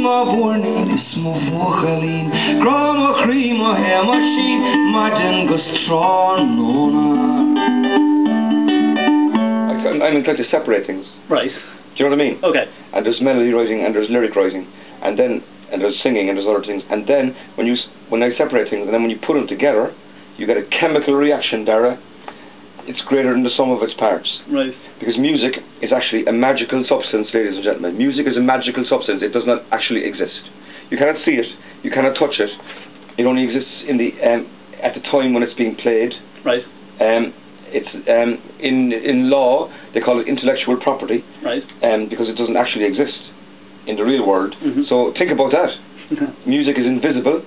má bhórnaí is mó bhuachalín Gra má chrí má he má sin má den go stránóna. I'm inclined to separate things. Right. Do you know what I mean? Okay. And there's melody writing and there's lyric writing, and there's singing and there's other things. And then when I separate things and then when you put them together, you get a chemical reaction, Dara. It's greater than the sum of its parts. Right. Because music is actually a magical substance, ladies and gentlemen. Music is a magical substance. It does not actually exist. You cannot see it. You cannot touch it. It only exists in the at the time when it's being played. Right. It's in law they call it intellectual property. Right. Because it doesn't actually exist in the real world. Mm-hmm. So think about that. Music is invisible,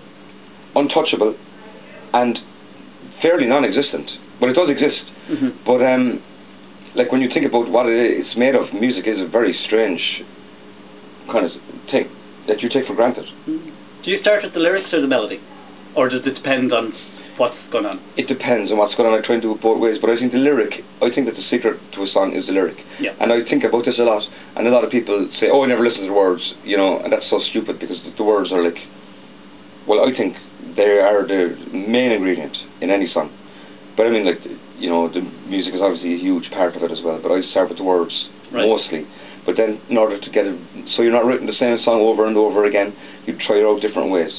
untouchable, and fairly non-existent. But it does exist. Mm-hmm. But like when you think about what it's made of, music is a very strange kind of thing that you take for granted. Do you start with the lyrics or the melody, or does it depend on what's going on? It depends on what's going on. I try and do it both ways, but I think that the secret to a song is the lyric. Yeah. And I think about this a lot, and a lot of people say, oh, I never listen to the words, you know, and that's so stupid because the words are like, well, I think they are the main ingredient in any song. But I mean, like, you know, the music is obviously a huge part of it as well, but I start with the words mostly. But then in order to get it, so you're not writing the same song over and over again, you try it out different ways.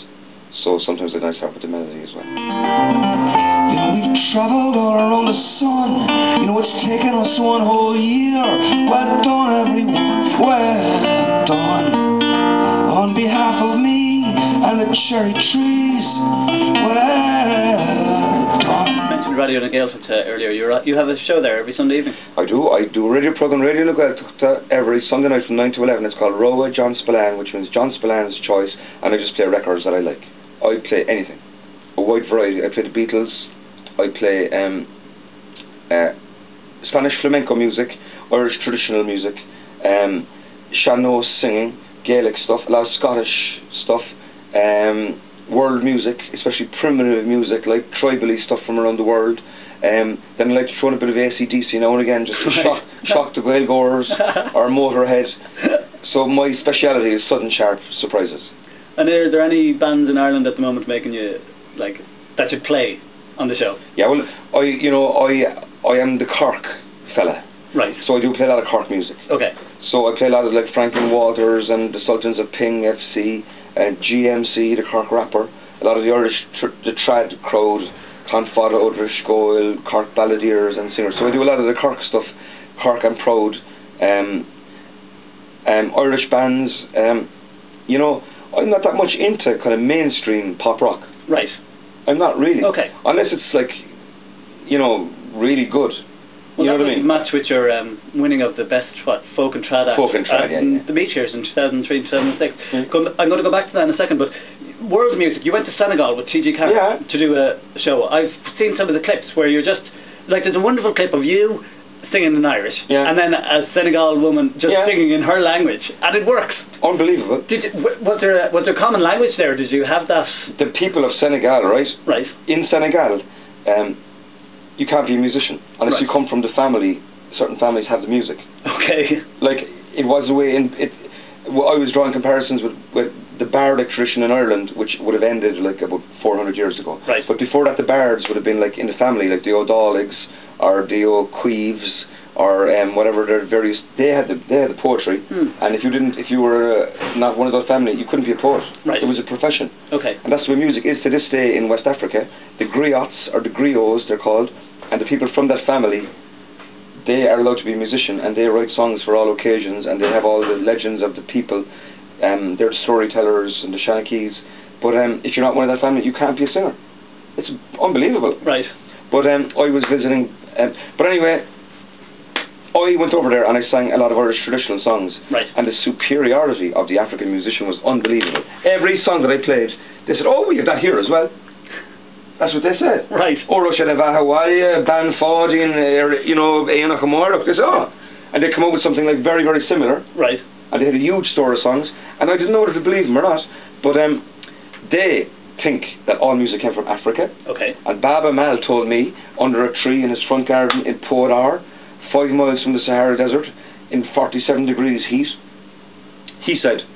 So sometimes I start with the melody as well. You know, we've traveled all around the sun. You know, it's taken us one whole year. Well done, everyone. Well done. On behalf of me and the cherry trees. Well done. You mentioned Radio na Gaeltacht earlier. You have a show there every Sunday evening. I do a radio programme, Radio na Gaeltacht, every Sunday night from 9 to 11. It's called Roa John Spillane, which means John Spillane's Choice, and I just play records that I like. I play anything, a wide variety. I play the Beatles, I play Spanish flamenco music, Irish traditional music, Sean-Nós singing, Gaelic stuff, a lot of Scottish stuff, world music, especially primitive music like tribally stuff from around the world. Then I like to throw in a bit of AC/DC now and again, just to shock the Gaelgoers or Motorhead. So my speciality is sudden sharp surprises. And are there any bands in Ireland at the moment making you, like, that you play on the show? Yeah, well, I am the Cork fella. Right. So I do play a lot of Cork music. Okay. So I play a lot of like Franklin Waters and the Sultans of Ping FC and GMC, the Cork rapper. A lot of the Irish, the trad crowd, Clonfada, Udrish, Goyle, Cork balladeers and singers. So I do a lot of the Cork stuff, Cork and Proud, Irish bands. You know, I'm not that much into kind of mainstream pop rock. Right. I'm not really. Okay. Unless it's like, you know, really good. Well, you know what I mean? Match with your winning of the best folk and trad act. Folk and trad, yeah. The Beach Years in 2003, 2006. I'm going to go back to that in a second, but world music. You went to Senegal with T.G. Carr to do a show. I've seen some of the clips where you're just like, there's a wonderful clip of you singing in Irish, and then a Senegal woman just singing in her language, and it works. Unbelievable. Was there common language there? Did you have that? The people of Senegal, right? Right. In Senegal, you can't be a musician unless you come from the family. Certain families have the music. Okay. Like it was the way I was drawing comparisons with the bardic tradition in Ireland, which would have ended like about 400 years ago. Right. But before that, the bards would have been like in the family, like the O'Daligs or the O'Queeves or whatever their various. They had the poetry, and if you were not one of those family, you couldn't be a poet. Right. It was a profession. Okay. And that's the way music is to this day in West Africa. The griots or the griots, they're called, and the people from that family, they are allowed to be a musician, and they write songs for all occasions, and they have all the legends of the people. They're storytellers and the Shanakees. But if you're not one of that family, you can't be a singer. It's unbelievable. Right. But I was visiting. But anyway, I went over there and I sang a lot of Irish traditional songs. Right. And the superiority of the African musician was unbelievable. Every song that I played, they said, "Oh, we have that here as well." That's what they said. Right. Oro Shadavahawaii, Ban Fodin, you know, Aina Kamara. They said, "Oh," and they come up with something like very, very similar. Right. And they had a huge store of songs, and I didn't know whether to believe them or not. But they think that all music came from Africa. Okay. And Baba Mal told me under a tree in his front garden in Podar, 5 miles from the Sahara Desert, in 47 degrees heat. He said,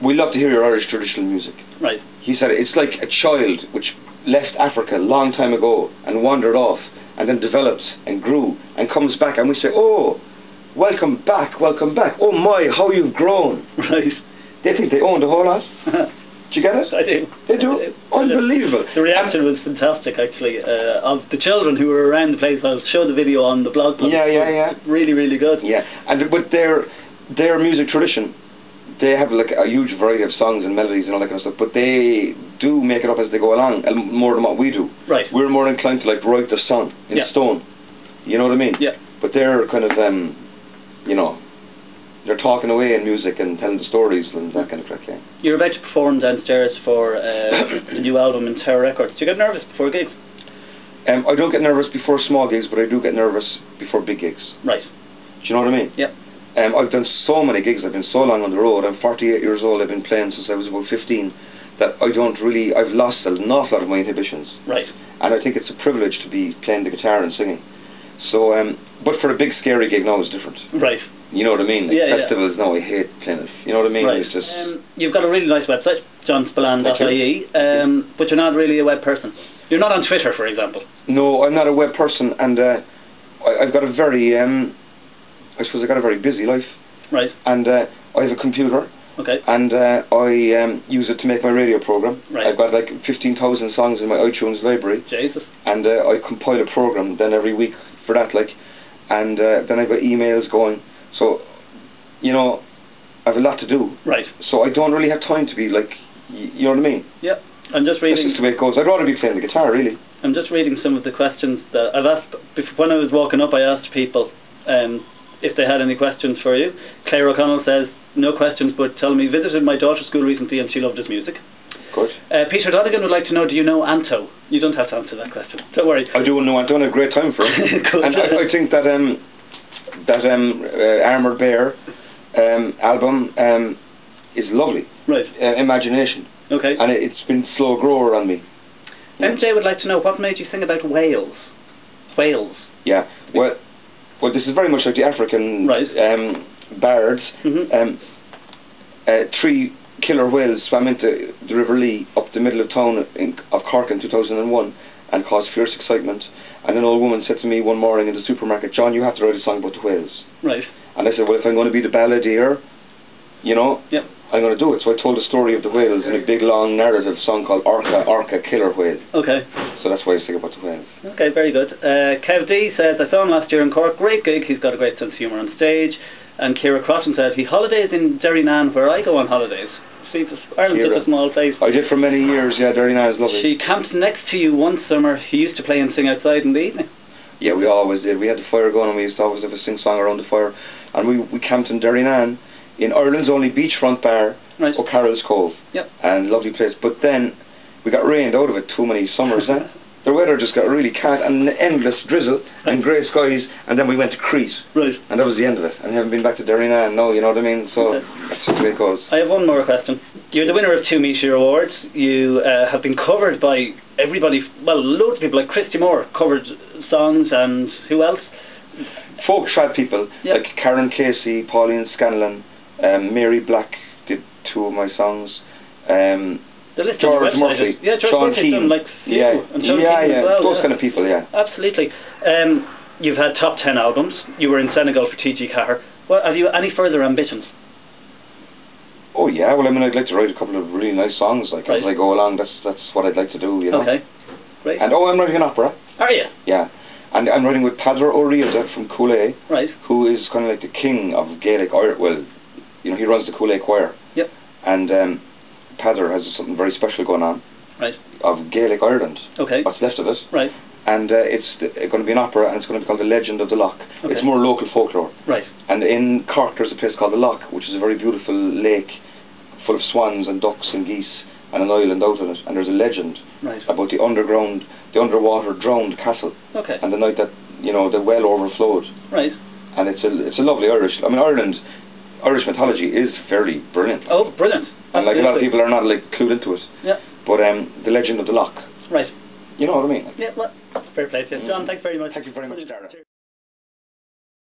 we love to hear your Irish traditional music. Right. He said it's like a child which left Africa a long time ago and wandered off and then develops and grew and comes back, and we say, oh, welcome back, oh my, how you've grown. Right. They think they own the whole lot. Do you get it? I do. They do. Unbelievable. The reaction was fantastic, actually, of the children who were around the place. I'll show the video on the blog post. Yeah. Really, really good. Yeah, but their music tradition, they have like a huge variety of songs and melodies and all that kind of stuff, but they do make it up as they go along, more than what we do. Right. We're more inclined to like write the song in stone. You know what I mean? Yeah. But they're kind of, you know, they're talking away in music and telling the stories and that kind of crap. Yeah. You're about to perform downstairs for the new album in Tower Records. Do you get nervous before gigs? I don't get nervous before small gigs, but I do get nervous before big gigs. Right. Do you know what I mean? Yeah. I've done so many gigs. I've been so long on the road. I'm 48 years old. I've been playing since I was about 15. That I've lost an awful lot of my inhibitions. Right. And I think it's a privilege to be playing the guitar and singing. So, but for a big scary gig now is different. Right. You know what I mean? Like festivals now, I hate playing it. You know what I mean? Right. It's just... you've got a really nice website, John Spillane.ie, but you're not really a web person. You're not on Twitter, for example. No, I'm not a web person, and I've got a very, I suppose I've got a very busy life. Right. And I have a computer. Okay. And I use it to make my radio program. Right. I've got like 15,000 songs in my iTunes library. Jesus. And I compile a program then every week for that, like, and then I've got emails going. So, you know, I have a lot to do. Right. So I don't really have time to be like, you know what I mean? Yep. I'm just reading. That's just the way it goes. I'd rather be playing the guitar, really. I'm just reading some of the questions that I've asked. When I was walking up, I asked people if they had any questions for you. Claire O'Connell says, no questions, but tell me, visited my daughter's school recently and she loved his music. Good. Peter Donegan would like to know, do you know Anto? You don't have to answer that question. Don't worry. I do know Anto, and a great time for him. Cool. And I think that Armoured Bear album is lovely. Right. Imagination. Okay. And it's been slow grower on me. MJ would like to know, what made you sing about whales? Whales. Yeah. Well, this is very much like the African bards. Mm-hmm. 3 killer whales swam into the River Lee up the middle of town of Cork in 2001 and caused fierce excitement. And an old woman said to me one morning in the supermarket, John, you have to write a song about the whales. Right. And I said, well, if I'm going to be the balladeer, you know, I'm going to do it. So I told the story of the whales in a big long narrative song called Orca Killer Whale. Okay. So that's why I sing about the whales. Okay, very good. Kev D says, I saw him last year in Cork, great gig, he's got a great sense of humour on stage. And Ciara Crotton said, he holidays in Derrynane where I go on holidays. See, Ireland's such a small place. I did for many years, yeah, Derrynane is lovely. She camped next to you one summer. He used to play and sing outside in the evening. Yeah, we always did. We had the fire going and we used to always have a sing-song around the fire. And we camped in Derrynane, in Ireland's only beachfront bar, O'Carroll's Cove. Yep. And lovely place. But then we got rained out of it too many summers. The weather just got really and endless drizzle and grey skies, and then we went to Crete. Right. And that was the end of it. And I haven't been back to Derrynane, no, you know what I mean? So that's just the way it goes. I have one more question. You're the winner of 2 Meteor Awards. You have been covered by everybody, well, loads of people, like Christy Moore covered songs, and who else? Folk trad people, like Karen Casey, Pauline Scanlon, Mary Black did 2 of my songs. George Murphy, George Murphy's done like few, and well, those kind of people, absolutely. You've had top 10 albums. You were in Senegal for T.G. Carr. Have you any further ambitions? Oh yeah, well, I mean, I'd like to write a couple of really nice songs, like as I go along. That's what I'd like to do, you know. Okay, great. And I'm writing an opera. Are you? Yeah, and I'm writing with Padre O'Riordan from Culch.ie, who is kind of like the king of Gaelic. Well, you know, he runs the Culch choir. Yep. And Padre has something very special going on. Right. Of Gaelic Ireland. Okay. What's left of it. Right. And it's going to be an opera, and it's going to be called The Legend of the Loch. Okay. It's more local folklore. Right. And in Cork there's a place called the Loch, which is a very beautiful lake full of swans and ducks and geese and an island out on it. And there's a legend about the underwater drowned castle. Okay. And the night that, you know, the well overflowed. Right. And it's a lovely Irish. I mean, Irish mythology is fairly brilliant. Oh, brilliant. And like a lot of people are not like clued into it. Yeah. But The Legend of the Loch. Right. You know what I mean? Yeah, well, fair play to you. John, thanks very much. Thank you very much, Dara.